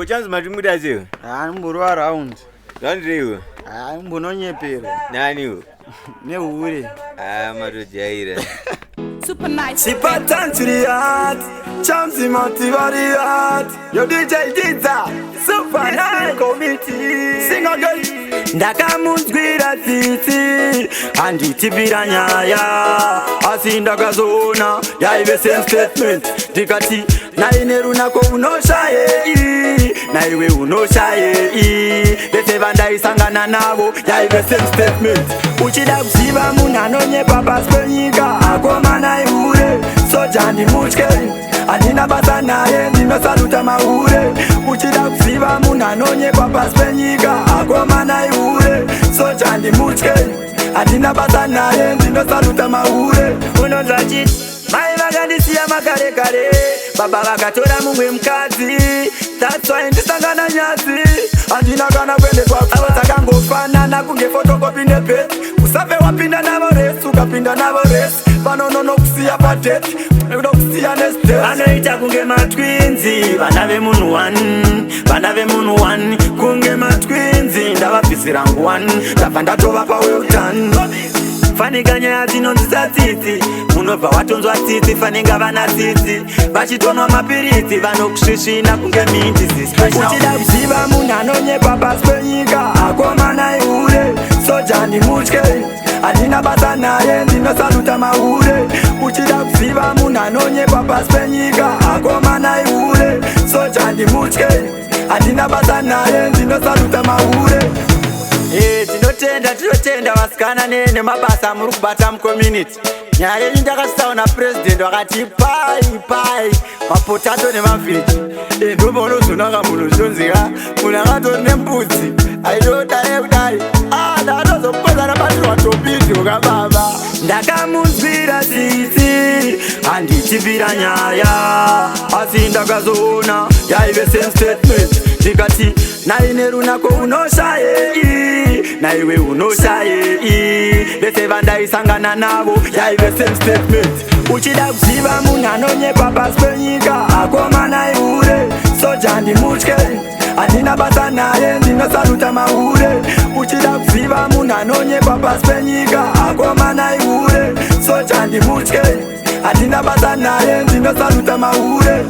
Kuchanzi matimuda zio. Mburu around. Ndandiriwo. Mbunonyepera. Naniwo. Nehure. Matojaira. Super nice. Sipatan to the heart. Chamsi motivariat. Yo DJ Giza. Super nice committee. Sing again. Ndakamunzwira tsitsi anditibvira nyaya asi ndakazona yaive same statement ndikati naine runako unoshayei naiwe unoshayei vese vandaisangana navo yaive same statement uchida kuziva munhu anonyepa pasi penyika akomana ihure soja ndimutye handina basa naye ndinosaluta mahure uchida kuziva munhu anonyepa pasi penyika akomana ihure soja ndimutye handina basa naye ndinosaluta mahure unonzwa chiti mai vakandisiya makare kare baba vakatora mumwe mukadzi that's why ndisangana nyadzi handina kana kuendeswa avo dzakangofanana kunge fotokopi nepeti usafe wapinda navo resi ukapinda navo resi vanononokusiya padeti nokusiya nesdet vanoita kunge matwinzi vana vemunhu 1 vana vemunhu 1 kunge matwinzi ndavabvisira ngu 1 ndabva ndatovapa weutan fanika nyaya dzinonzwisa tsitsi munobva watonzwa tsitsi faninga vana tsitsi vachitonwa mapiritsi vanokusvisvina kunge mindizisi uchida kuziva munhu anonyepa pasi penyika akomana ihure soja ndimutye handina basa naye ndinosaluta mahure uchida kuziva munhu anonyepa pasi penyika akomana ihure soja ndimutye handina basa naye ndinosaluta mahure tinotenda vasikana nemabasa muri kubata mucommunity nyaya yenyu ndakasisaona president wakati pai mapotato nemavheji ndomba unozonaka munhu zvinonzika munhu akatori nembudzi aidodai kudai ndakatozopoza nabatirwa topidyo kababa ndakamunzwira tsitsi handitibvira nyaya asi ndakazoona yaive same statement ndikati naine runako unoshayei naiwe unoshayei vese vandaisangana navo yaive same statement uchida kuziva munhu anonyepa pasi penyika akomana ihure soja ndimutye handina basa naye ndinosaluta mahure uchida kuziva munhu anonyepa pasi penyika akomana ihure soja ndimutye handina basa naye ndinosaluta mahure